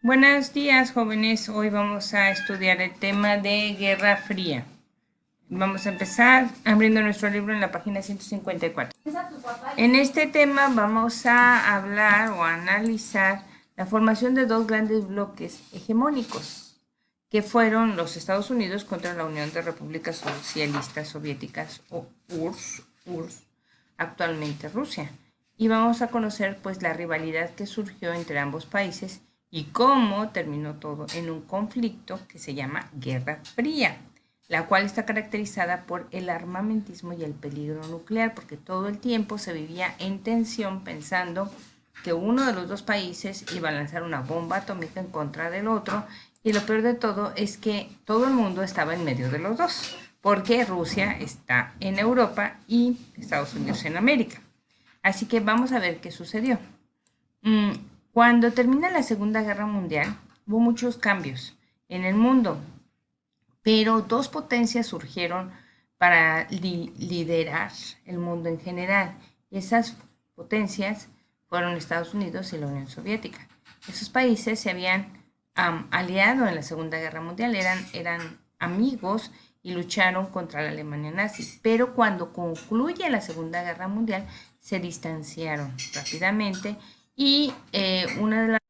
Buenos días, jóvenes. Hoy vamos a estudiar el tema de Guerra Fría. Vamos a empezar abriendo nuestro libro en la página 154. En este tema vamos a hablar o a analizar la formación de dos grandes bloques hegemónicos, que fueron los Estados Unidos contra la Unión de Repúblicas Socialistas Soviéticas, o URSS, actualmente Rusia. Y vamos a conocer pues la rivalidad que surgió entre ambos países y cómo terminó todo en un conflicto que se llama Guerra Fría, la cual está caracterizada por el armamentismo y el peligro nuclear, porque todo el tiempo se vivía en tensión pensando que uno de los dos países iba a lanzar una bomba atómica en contra del otro, y lo peor de todo es que todo el mundo estaba en medio de los dos, porque Rusia está en Europa y Estados Unidos en América. Así que vamos a ver qué sucedió. Cuando termina la Segunda Guerra Mundial, hubo muchos cambios en el mundo, pero dos potencias surgieron para liderar el mundo en general. Y esas potencias fueron Estados Unidos y la Unión Soviética. Esos países se habían aliado en la Segunda Guerra Mundial, eran amigos y lucharon contra la Alemania nazi. Pero cuando concluye la Segunda Guerra Mundial, se distanciaron rápidamente y una de las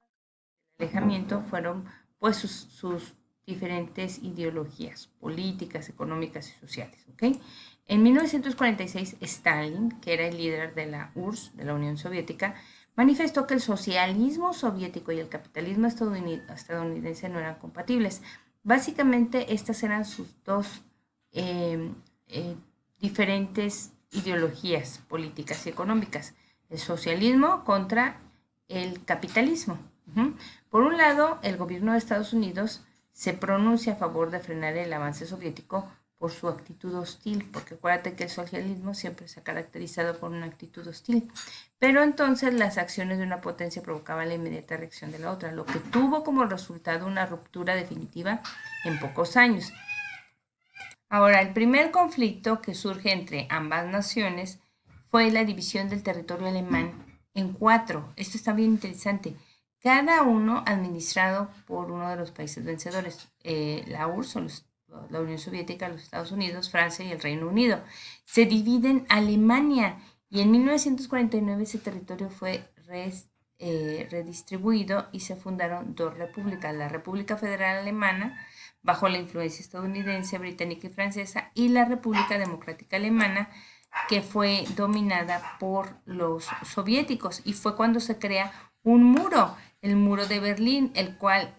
alejamiento fueron pues sus diferentes ideologías políticas, económicas y sociales. ¿Okay? En 1946, Stalin, que era el líder de la URSS, de la Unión Soviética, manifestó que el socialismo soviético y el capitalismo estadounidense no eran compatibles. Básicamente, estas eran sus dos eh, eh, diferentes ideologías políticas y económicas: el socialismo contra el capitalismo. Por un lado, el gobierno de Estados Unidos se pronuncia a favor de frenar el avance soviético por su actitud hostil, porque acuérdate que el socialismo siempre se ha caracterizado por una actitud hostil. Pero entonces las acciones de una potencia provocaban la inmediata reacción de la otra, lo que tuvo como resultado una ruptura definitiva en pocos años. Ahora, el primer conflicto que surge entre ambas naciones fue la división del territorio alemán en cuatro. Esto está bien interesante. Cada uno administrado por uno de los países vencedores, la URSS, la Unión Soviética, los Estados Unidos, Francia y el Reino Unido. Se divide en Alemania y en 1949 ese territorio fue redistribuido y se fundaron dos repúblicas: la República Federal Alemana, bajo la influencia estadounidense, británica y francesa, y la República Democrática Alemana, que fue dominada por los soviéticos, y fue cuando se crea un muro, el muro de Berlín, el cual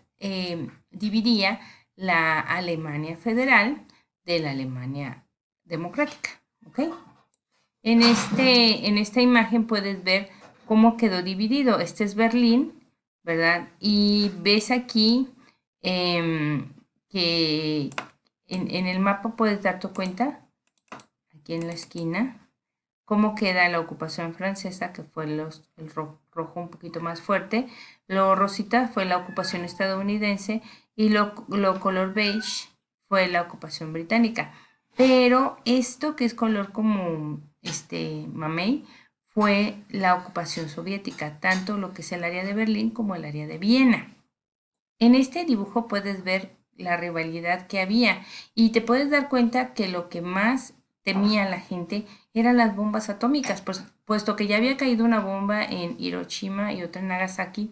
dividía la Alemania federal de la Alemania democrática. ¿Okay? En esta imagen puedes ver cómo quedó dividido. Este es Berlín, ¿verdad? Y ves aquí que en el mapa puedes darte cuenta, aquí en la esquina, cómo queda la ocupación francesa, que fue el rojo un poquito más fuerte. Lo rosita fue la ocupación estadounidense y lo color beige fue la ocupación británica. Pero esto que es color como mamey fue la ocupación soviética, tanto lo que es el área de Berlín como el área de Viena. En este dibujo puedes ver la rivalidad que había y te puedes dar cuenta que lo que más temía la gente eran las bombas atómicas, pues, puesto que ya había caído una bomba en Hiroshima y otra en Nagasaki,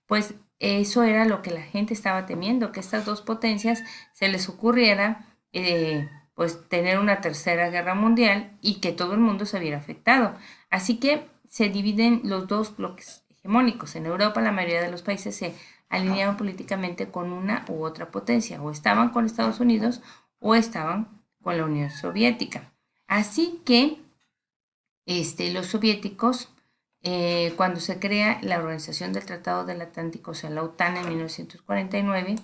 pues eso era lo que la gente estaba temiendo, que estas dos potencias se les ocurriera pues tener una tercera guerra mundial y que todo el mundo se viera afectado. Así que se dividen los dos bloques hegemónicos. En Europa la mayoría de los países se alineaban políticamente con una u otra potencia, o estaban con Estados Unidos o estaban con la Unión Soviética. Así que los soviéticos, cuando se crea la Organización del Tratado del Atlántico, o sea, la OTAN, en 1949,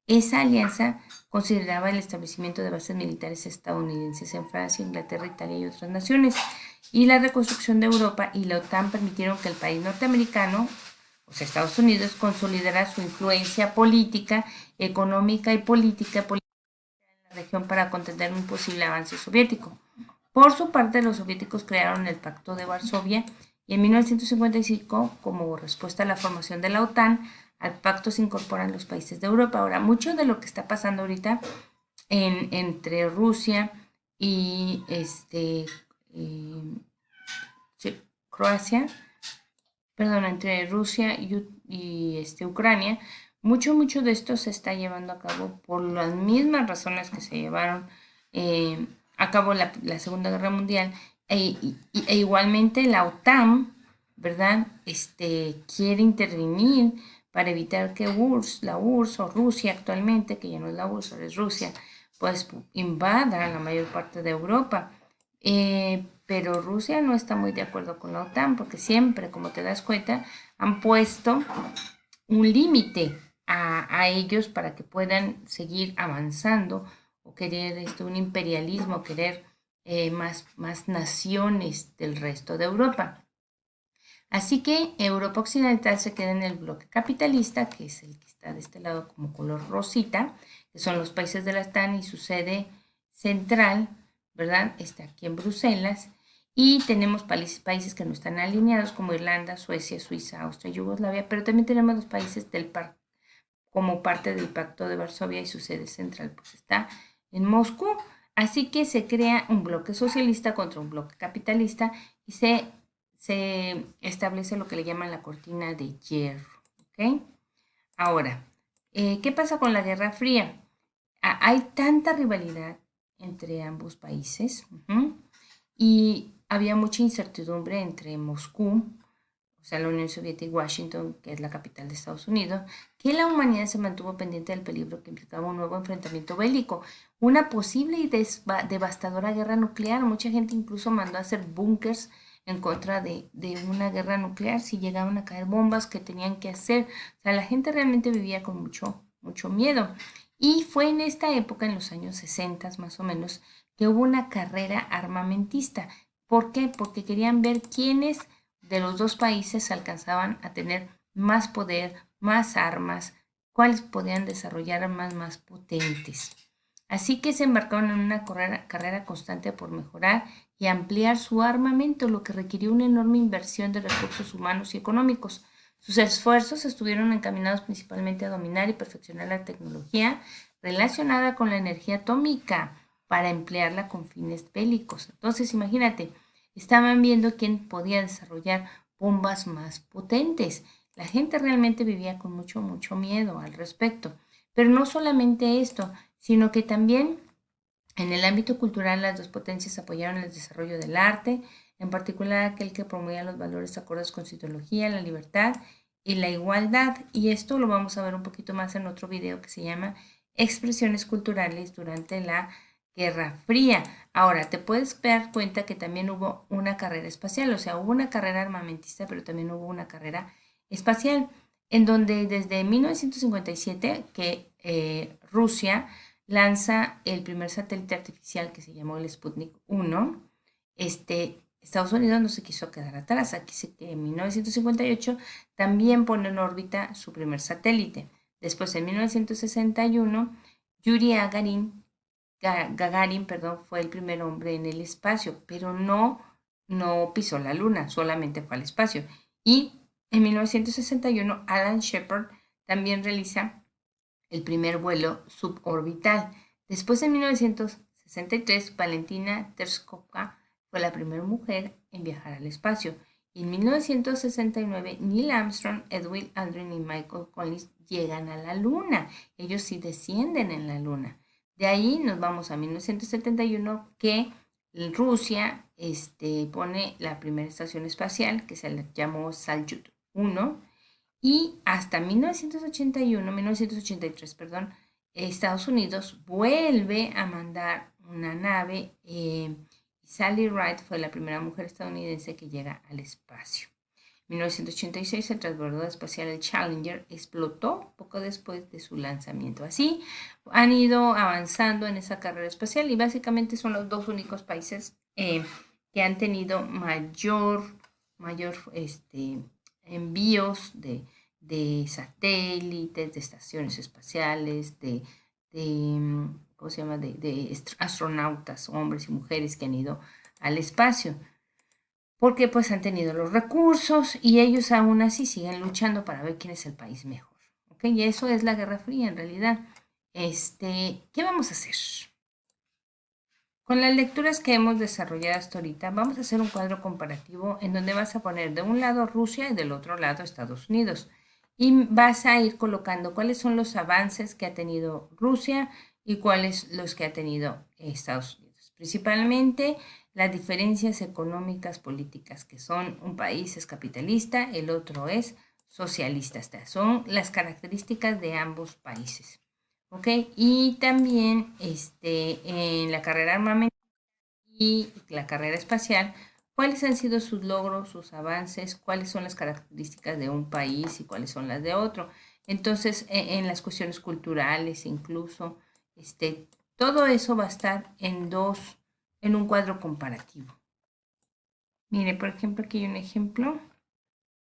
esa alianza consideraba el establecimiento de bases militares estadounidenses en Francia, Inglaterra, Italia y otras naciones. Y la reconstrucción de Europa y la OTAN permitieron que el país norteamericano, o sea, Estados Unidos, consolidara su influencia política, económica y política en la región para contener un posible avance soviético. Por su parte, los soviéticos crearon el Pacto de Varsovia y en 1955, como respuesta a la formación de la OTAN, al pacto se incorporan los países de Europa. Ahora, mucho de lo que está pasando ahorita entre Rusia y Croacia, perdón, entre Rusia y Ucrania, mucho de esto se está llevando a cabo por las mismas razones que se llevaron a cabo la Segunda Guerra Mundial e igualmente la OTAN, ¿verdad? Quiere intervenir para evitar que la URSS o Rusia actualmente, que ya no es la URSS, ahora es Rusia, pues invada la mayor parte de Europa. Pero Rusia no está muy de acuerdo con la OTAN porque siempre, como te das cuenta, han puesto un límite a ellos para que puedan seguir avanzando o querer un imperialismo, querer más naciones del resto de Europa. Así que Europa Occidental se queda en el bloque capitalista, que es el que está de este lado como color rosita, que son los países de la OTAN y su sede central, ¿verdad? Está aquí en Bruselas. Y tenemos países que no están alineados, como Irlanda, Suecia, Suiza, Austria, Yugoslavia, pero también tenemos los países como parte del Pacto de Varsovia y su sede central pues está en Moscú. Así que se crea un bloque socialista contra un bloque capitalista y se establece lo que le llaman la cortina de hierro. ¿Okay? Ahora, ¿qué pasa con la Guerra Fría? Hay tanta rivalidad entre ambos países y había mucha incertidumbre entre Moscú, o sea, la Unión Soviética y Washington, que es la capital de Estados Unidos, que la humanidad se mantuvo pendiente del peligro que implicaba un nuevo enfrentamiento bélico, una posible y devastadora guerra nuclear. Mucha gente incluso mandó a hacer búnkers en contra de una guerra nuclear si llegaban a caer bombas que tenían que hacer. O sea, la gente realmente vivía con mucho miedo. Y fue en esta época, en los años 60 más o menos, que hubo una carrera armamentista. ¿Por qué? Porque querían ver quiénes de los dos países alcanzaban a tener más poder, más armas, cuáles podían desarrollar armas más potentes. Así que se embarcaron en una carrera constante por mejorar y ampliar su armamento, lo que requirió una enorme inversión de recursos humanos y económicos. Sus esfuerzos estuvieron encaminados principalmente a dominar y perfeccionar la tecnología relacionada con la energía atómica para emplearla con fines bélicos. Entonces, imagínate, estaban viendo quién podía desarrollar bombas más potentes. La gente realmente vivía con mucho miedo al respecto. Pero no solamente esto, sino que también en el ámbito cultural las dos potencias apoyaron el desarrollo del arte, en particular aquel que promovía los valores acordes con su ideología, la libertad y la igualdad. Y esto lo vamos a ver un poquito más en otro video que se llama Expresiones culturales durante la Guerra Fría. Ahora, te puedes dar cuenta que también hubo una carrera espacial, o sea, hubo una carrera armamentista, pero también hubo una carrera espacial, en donde desde 1957 que Rusia lanza el primer satélite artificial que se llamó el Sputnik 1, Estados Unidos no se quiso quedar atrás. Aquí se que en 1958 también pone en órbita su primer satélite. Después, en 1961, Yuri Gagarin, fue el primer hombre en el espacio, pero no pisó la luna, solamente fue al espacio. Y en 1961, Alan Shepard también realiza el primer vuelo suborbital. Después, en 1963, Valentina Tereshkova fue la primera mujer en viajar al espacio. Y en 1969, Neil Armstrong, Edwin Aldrin y Michael Collins llegan a la Luna. Ellos sí descienden en la Luna. De ahí nos vamos a 1971, que Rusia pone la primera estación espacial, que se llamó Salyut 1, y hasta 1983, perdón, Estados Unidos vuelve a mandar una nave. Sally Ride fue la primera mujer estadounidense que llega al espacio. En 1986 el transbordador espacial el Challenger explotó poco después de su lanzamiento. Así han ido avanzando en esa carrera espacial y básicamente son los dos únicos países que han tenido mayor envíos de satélites, de estaciones espaciales, ¿cómo se llama? De astronautas, hombres y mujeres que han ido al espacio, porque pues han tenido los recursos y ellos aún así siguen luchando para ver quién es el país mejor. ¿ok? Y eso es la Guerra Fría en realidad. ¿Qué vamos a hacer? Con las lecturas que hemos desarrollado hasta ahorita, vamos a hacer un cuadro comparativo en donde vas a poner de un lado Rusia y del otro lado Estados Unidos. Y vas a ir colocando cuáles son los avances que ha tenido Rusia y cuáles los que ha tenido Estados Unidos. Principalmente las diferencias económicas políticas, que son un país es capitalista, el otro es socialista. Estas son las características de ambos países. ¿Ok? Y también en la carrera armamental y la carrera espacial, ¿cuáles han sido sus logros, sus avances? ¿Cuáles son las características de un país y cuáles son las de otro? Entonces, en las cuestiones culturales incluso, todo eso va a estar en un cuadro comparativo. Mire, por ejemplo, aquí hay un ejemplo,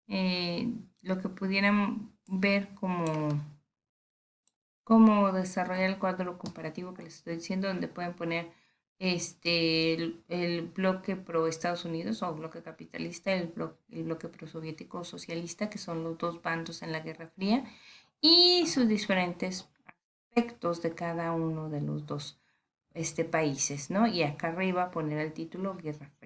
lo que pudieran ver cómo desarrollar el cuadro comparativo que les estoy diciendo, donde pueden poner el bloque pro Estados Unidos o bloque capitalista, el bloque pro soviético o socialista, que son los dos bandos en la Guerra Fría, y sus diferentes aspectos de cada uno de los dos países, ¿no? Y acá arriba poner el título Guerra Fría.